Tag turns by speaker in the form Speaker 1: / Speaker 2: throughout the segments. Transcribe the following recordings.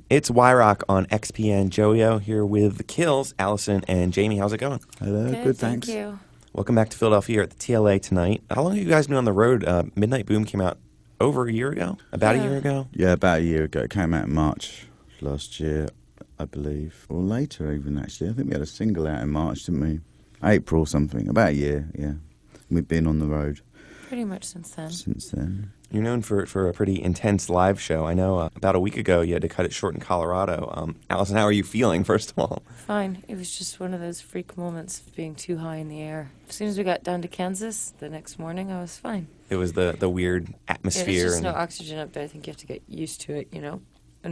Speaker 1: It's Y-Rock on XPN. Joey-O here with the Kills, Allison and Jamie. How's it going?
Speaker 2: Hello, good thanks.
Speaker 3: Thank you.
Speaker 1: Welcome back to Philadelphia at the TLA tonight. How long have you guys been on the road? Midnight Boom came out over a year ago? About a year ago?
Speaker 2: Yeah, about a year ago. It came out in March last year, I believe. Or later even, actually. I think we had a single out in March, didn't we? April or something. About a year, yeah. We've been on the road.
Speaker 3: Pretty much since then.
Speaker 2: Since then.
Speaker 1: You're known for a pretty intense live show. I know about a week ago you had to cut it short in Colorado. Allison, how are you feeling, first of all?
Speaker 3: Fine. It was just one of those freak moments of being too high in the air. As soon as we got down to Kansas, the next morning, I was fine.
Speaker 1: It was the weird atmosphere.
Speaker 3: Yeah, there's just no oxygen up there. I think you have to get used to it, in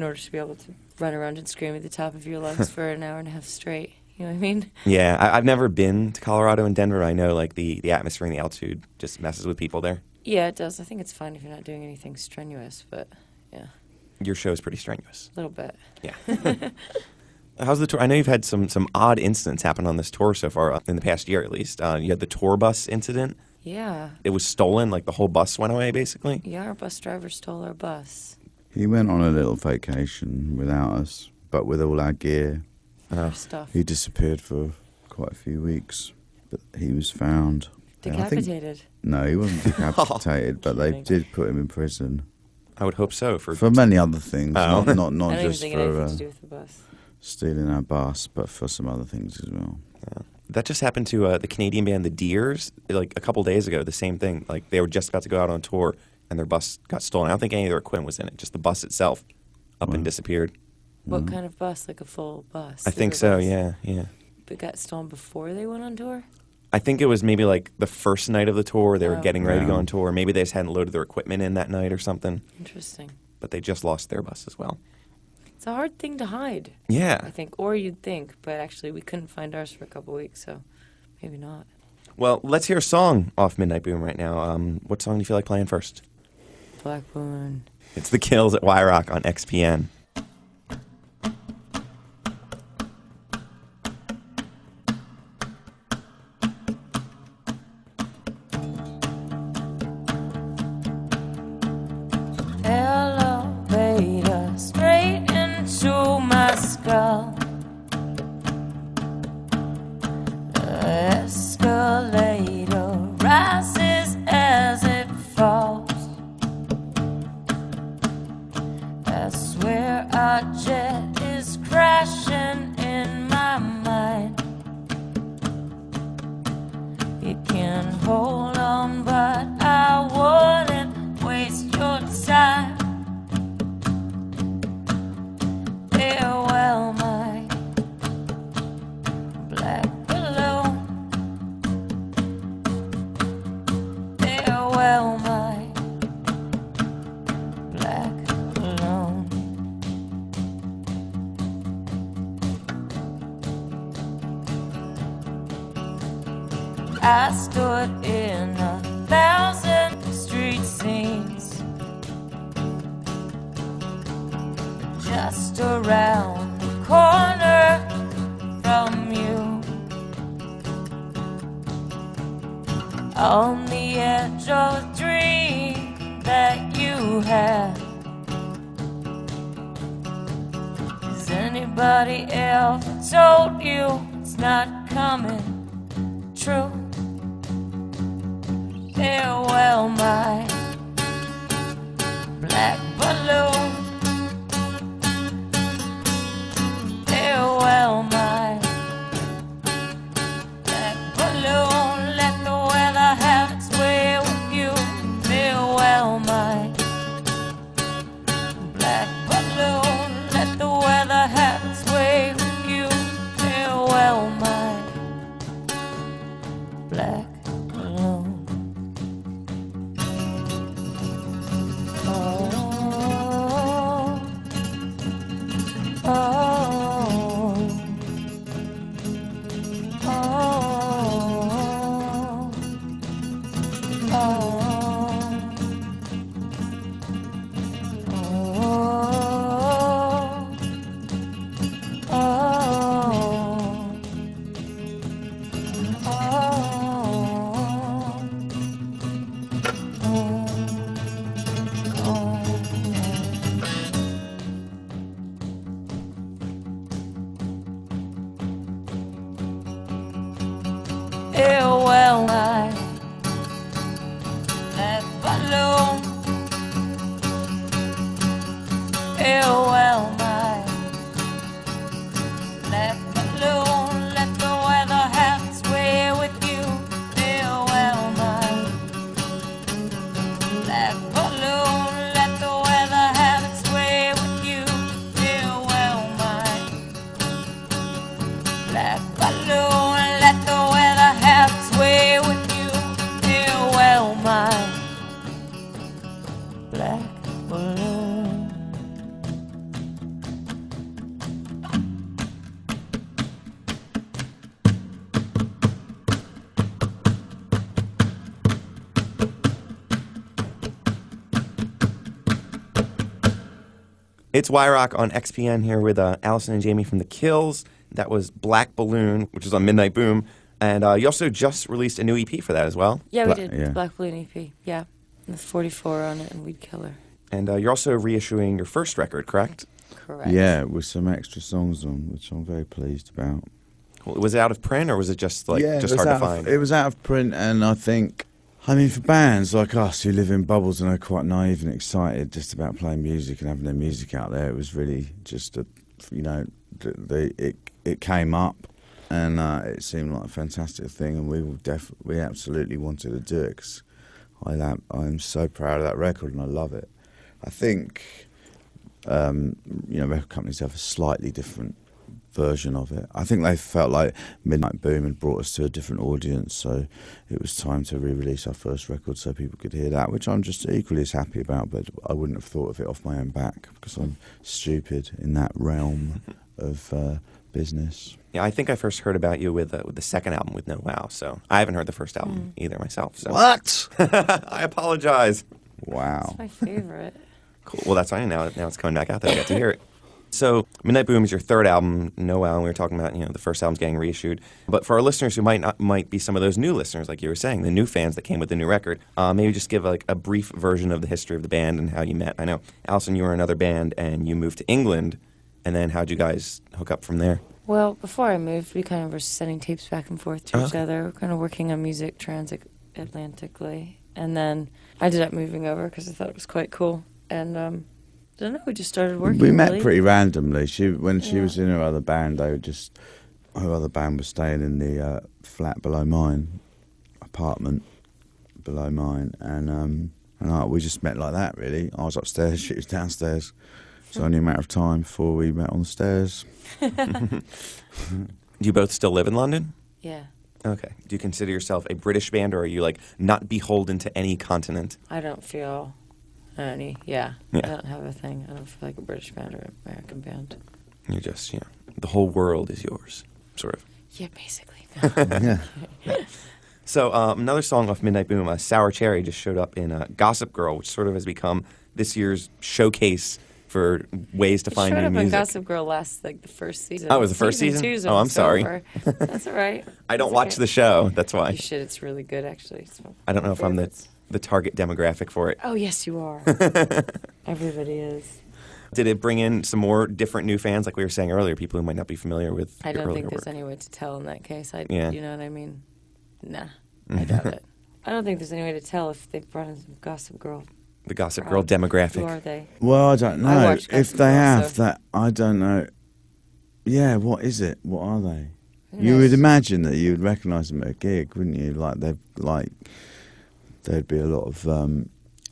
Speaker 3: order to be able to run around and scream at the top of your lungs for an hour and a half straight. You know what I mean?
Speaker 1: Yeah, I've never been to Colorado and Denver. I know, the atmosphere and the altitude just messes with people there.
Speaker 3: Yeah, it does. I think it's fine if you're not doing anything strenuous, but yeah.
Speaker 1: Your show is pretty strenuous.
Speaker 3: A little bit.
Speaker 1: Yeah. How's the tour? I know you've had some odd incidents happen on this tour so far, in the past year at least. You had the tour bus incident.
Speaker 3: Yeah.
Speaker 1: It was stolen, the whole bus went away, basically.
Speaker 3: Yeah, our bus driver stole our bus.
Speaker 2: He went on a little vacation without us, but with all our gear.
Speaker 3: Our stuff.
Speaker 2: He disappeared for quite a few weeks, but he was found.
Speaker 3: Decapitated.
Speaker 2: No, he wasn't decapitated, but they did put him in prison.
Speaker 1: I would hope so. For
Speaker 2: many other things,
Speaker 1: Oh.
Speaker 2: not
Speaker 3: I don't even
Speaker 2: just
Speaker 3: think it had anything to
Speaker 2: for
Speaker 3: do with the bus.
Speaker 2: stealing our bus, but for some other things as well.
Speaker 1: That just happened to the Canadian band The Deers, a couple days ago, the same thing. They were just about to go out on tour, and their bus got stolen. I don't think any of their equipment was in it, just the bus itself up and disappeared.
Speaker 3: What kind of bus? Like a full bus?
Speaker 1: I think so, yeah.
Speaker 3: But got stolen before they went on tour?
Speaker 1: I think it was maybe the first night of the tour. They were getting ready to go
Speaker 2: Yeah.
Speaker 1: on tour. Maybe they just hadn't loaded their equipment in that night or something.
Speaker 3: Interesting.
Speaker 1: But they just lost their bus as well.
Speaker 3: It's a hard thing to hide,
Speaker 1: Yeah.
Speaker 3: I think. Or you'd think, but actually we couldn't find ours for a couple weeks, so maybe not.
Speaker 1: Well, let's hear a song off Midnight Boom right now. What song do you feel like playing first?
Speaker 3: Blackburn.
Speaker 1: It's The Kills at Y-Rock on XPN.
Speaker 3: Elevator straight into my skull. The escalator rises as it falls. I swear our jet is crashing in my mind. It can hold on, but I wouldn't waste your time. Farewell, my black balloon. Farewell, my black balloon. I stood in 1,000 street scenes, just around the corner from you, on the edge of a dream that you had. Has anybody ever told you it's not coming true? Farewell, my black balloon. Farewell, my black balloon. Let the weather have its way with you. Farewell, my black balloon. Let the weather have its way with you. Farewell, my black balloon. Oh, oh, oh, oh,
Speaker 1: It's Y-Rock on XPN here with Allison and Jamie from The Kills. That was Black Balloon, which is on Midnight Boom. And you also just released a new EP for that as well.
Speaker 3: Yeah, we did.
Speaker 2: Yeah.
Speaker 3: Black Balloon EP. Yeah. With 44 on it and Weed Killer.
Speaker 1: And you're also reissuing your first record, correct?
Speaker 3: Correct.
Speaker 2: Yeah, with some extra songs on, which I'm very pleased about.
Speaker 1: Cool. Was it out of print, or was it just hard to find?
Speaker 2: It was out of print, and I think, for bands like us who live in bubbles and are quite naive and excited just about playing music and having their music out there, it was really just it came up, and it seemed like a fantastic thing, and we absolutely wanted to do it, 'cause I'm so proud of that record and I love it. I think record companies have a slightly different version of it. I think they felt like Midnight Boom had brought us to a different audience, so it was time to re-release our first record so people could hear that, which I'm just equally as happy about, but I wouldn't have thought of it off my own back because I'm stupid in that realm of business.
Speaker 1: Yeah, I think I first heard about you with the second album with No Wow, so I haven't heard the first album either myself. So.
Speaker 2: What?
Speaker 1: I apologize.
Speaker 2: Wow.
Speaker 3: It's my favorite.
Speaker 1: Cool. Well, that's fine. Now it's coming back out there. I get to hear it. So Midnight Boom is your third album, No Wow, and we were talking about the first album's getting reissued. But for our listeners who might be some of those new listeners, like you were saying, the new fans that came with the new record, maybe just give like a brief version of the history of the band and how you met. I know, Allison, you were in another band and you moved to England, and then how'd you guys hook up from there?
Speaker 3: Well, before I moved, we kind of were sending tapes back and forth to each other. We're kind of working on music transatlantically. And then I ended up moving over because I thought it was quite cool. And I don't know, we just started working.
Speaker 2: We met
Speaker 3: really.
Speaker 2: pretty randomly. When she was in her other band, her other band was staying in the flat below mine, apartment below mine, and we just met like that. Really, I was upstairs, she was downstairs. It's only a matter of time before we met on the stairs.
Speaker 1: Do you both still live in London?
Speaker 3: Yeah.
Speaker 1: Okay. Do you consider yourself a British band, or are you like not beholden to any continent?
Speaker 3: I don't feel any. Yeah. I don't have a thing. I don't feel like a British band or an American band.
Speaker 1: You're just, the whole world is yours, sort of.
Speaker 3: Yeah, basically.
Speaker 2: Yeah.
Speaker 1: So another song off Midnight Boom, Sour Cherry, just showed up in Gossip Girl, which sort of has become this year's showcase for ways to find new
Speaker 3: music. It showed up on
Speaker 1: music.
Speaker 3: Gossip Girl the first season.
Speaker 1: Oh, it was the first season?
Speaker 3: Two's
Speaker 1: Oh, I'm
Speaker 3: almost
Speaker 1: sorry.
Speaker 3: over. That's all right.
Speaker 1: I don't
Speaker 3: That's
Speaker 1: watch
Speaker 3: okay.
Speaker 1: the show, that's why.
Speaker 3: You should. It's really good, actually. It's one of
Speaker 1: I don't know
Speaker 3: my
Speaker 1: if I'm
Speaker 3: favorites.
Speaker 1: the target demographic for it.
Speaker 3: Oh, yes, you are. Everybody is.
Speaker 1: Did it bring in some more different new fans, like we were saying earlier, people who might not be familiar with
Speaker 3: I
Speaker 1: your
Speaker 3: don't
Speaker 1: earlier
Speaker 3: think there's
Speaker 1: work?
Speaker 3: any way to tell in that case.
Speaker 1: Yeah.
Speaker 3: You know what I mean? Nah, I doubt it. I don't think there's any way to tell if they've brought in some Gossip Girl.
Speaker 1: The Gossip Girl
Speaker 3: Who are
Speaker 1: demographic.
Speaker 3: they?
Speaker 2: Well, I don't know.
Speaker 3: I watch
Speaker 2: If
Speaker 3: Gossip
Speaker 2: they
Speaker 3: Girl,
Speaker 2: have
Speaker 3: so-
Speaker 2: that, I don't know. Yeah, what is it? What are they?
Speaker 3: Who
Speaker 2: You
Speaker 3: knows?
Speaker 2: would imagine that you would recognise them at a gig, wouldn't you? There'd be a lot of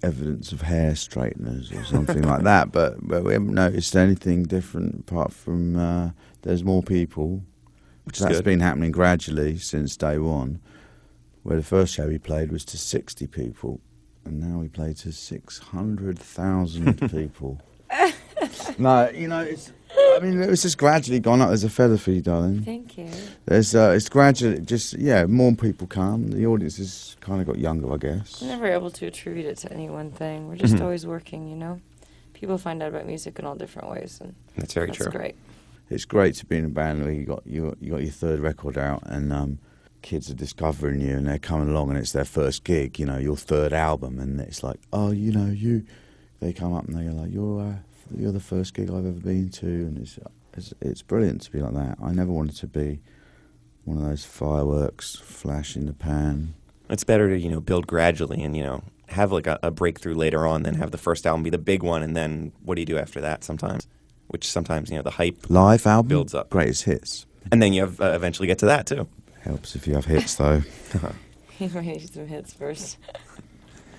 Speaker 2: evidence of hair straighteners or something like that. But we haven't noticed anything different apart from there's more people.
Speaker 1: Which is
Speaker 2: That's
Speaker 1: good.
Speaker 2: been happening gradually since day one. Where the first show we played was to 60 people, and now we play to 600,000 people. No, it's just gradually gone up. There's a feather for you, darling.
Speaker 3: Thank you.
Speaker 2: It's gradually more people come. The audience has kind of got younger, I guess.
Speaker 3: I'm never able to attribute it to any one thing. We're just always working, People find out about music in all different ways, and
Speaker 1: That's very
Speaker 3: that's
Speaker 1: true.
Speaker 3: great.
Speaker 2: It's great to be in a band where you got your third record out, and kids are discovering you, and they're coming along, and it's their first gig. Your third album, and it's like, They come up and they're like, you're the first gig I've ever been to, and it's brilliant to be like that. I never wanted to be one of those fireworks, flash in the pan.
Speaker 1: It's better to, build gradually and, have like a breakthrough later on than have the first album be the big one, and then what do you do after that sometimes? Which sometimes, the hype
Speaker 2: Live album
Speaker 1: builds up.
Speaker 2: greatest hits.
Speaker 1: And then you have eventually get to that too.
Speaker 2: Helps if you have hits though.
Speaker 3: You might need some hits first.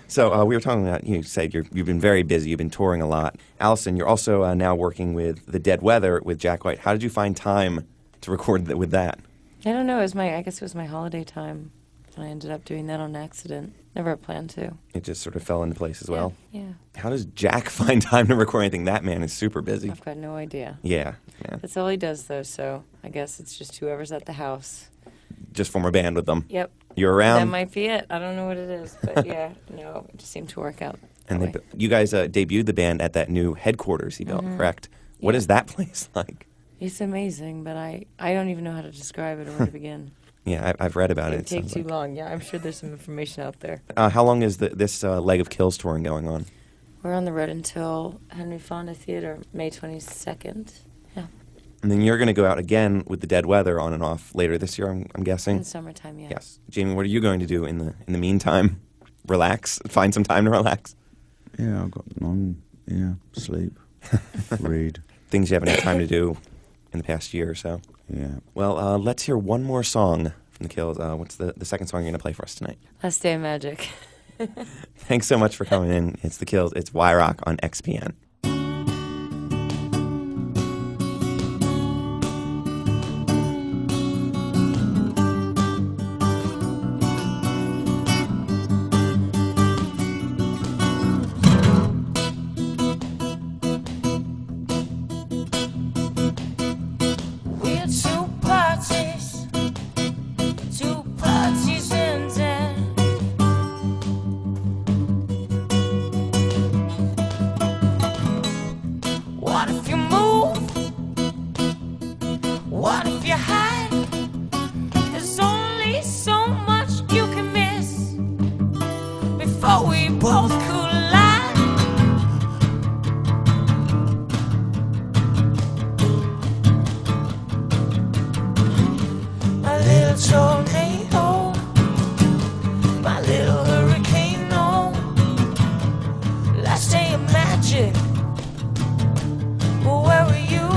Speaker 1: So we were talking about, you said you've been very busy, you've been touring a lot. Allison, you're also now working with The Dead Weather with Jack White. How did you find time to record with that?
Speaker 3: I don't know. I guess it was my holiday time. And I ended up doing that on accident. Never planned to.
Speaker 1: It just sort of fell into place as well.
Speaker 3: Yeah.
Speaker 1: How does Jack find time to record anything? That man is super busy.
Speaker 3: I've got no idea.
Speaker 1: Yeah.
Speaker 3: That's all he does, though, so I guess it's just whoever's at the house.
Speaker 1: Just form a band with them.
Speaker 3: Yep.
Speaker 1: You're
Speaker 3: That
Speaker 1: around?
Speaker 3: might be it. I don't know what it is, but yeah, no, it just seemed to work out.
Speaker 1: And
Speaker 3: away.
Speaker 1: you guys debuted the band at that new headquarters he built, correct? What
Speaker 3: Yeah.
Speaker 1: is that place like?
Speaker 3: It's amazing, but I don't even know how to describe it or where to begin.
Speaker 1: Yeah, I've read about it.
Speaker 3: It
Speaker 1: It
Speaker 3: take
Speaker 1: sounds
Speaker 3: too
Speaker 1: like.
Speaker 3: long. Yeah, I'm sure there's some information out there.
Speaker 1: How long is this leg of Kills touring going on?
Speaker 3: We're on the road until Henry Fonda Theater, May 22nd. Yeah,
Speaker 1: And then you're going to go out again with the Dead Weather on and off later this year, I'm guessing.
Speaker 3: in summertime. Yeah.
Speaker 1: Yes, Jamie. What are you going to do in the meantime? Relax. Find some time to relax.
Speaker 2: Yeah, I've got sleep, read.
Speaker 1: Things you haven't had time to do in the past year or so.
Speaker 2: Yeah.
Speaker 1: Well, let's hear one more song from the Kills. What's the second song you're going to play for us tonight?
Speaker 3: Last Day of Magic.
Speaker 1: Thanks so much for coming in. It's the Kills. It's Y-Rock on XPN.
Speaker 3: We're two parties in ten. What if you move? What if you hide? There's only so much you can miss before we both collide. My little tornado, my little hurricane, no. Last day of magic. Well, where were you?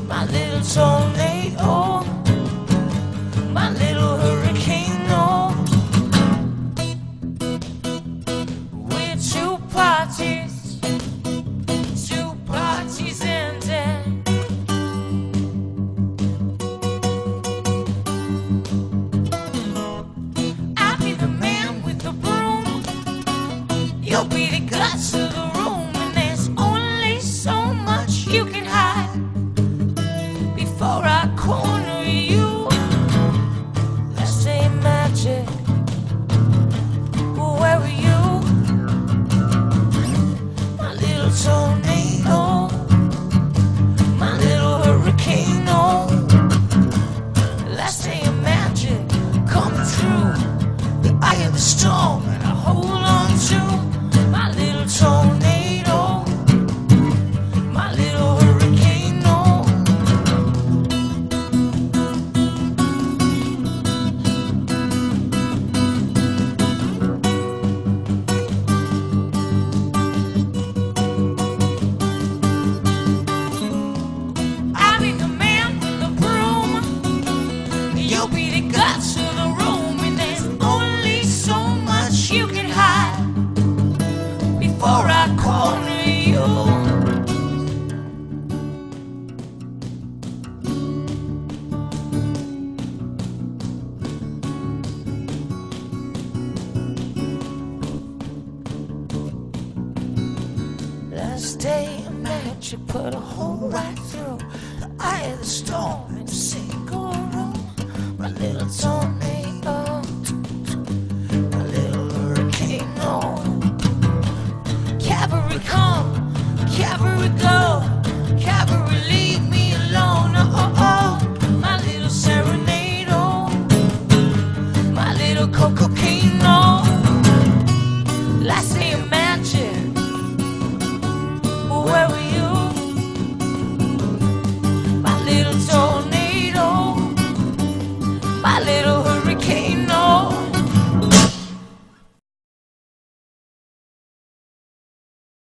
Speaker 3: My little tornado, my little hurricane, no. We're two parties ending. I'll be the man with the broom. You'll be the guts of the room, and there's only so much you can hide before I corner you. Let's say magic. Well, where were you? My little tornado, my little hurricane, no. Last day of magic coming through the eye of the storm, and I hold on to my little tornado, my little hurricane, no. I'll be the man with the broom. You'll be the guts of the room, and there's only so much you can hide before I corner you. Last day of magic put a hole right through the eye of the storm in a single room. My little tornado, my little hurricane, no. Cavalry come, cavalry go, cavalry leave me alone. Oh, oh, my little serenade, oh, my little cocaine, no. Last day of magic. Where were you? My little tornado, my little hurricane.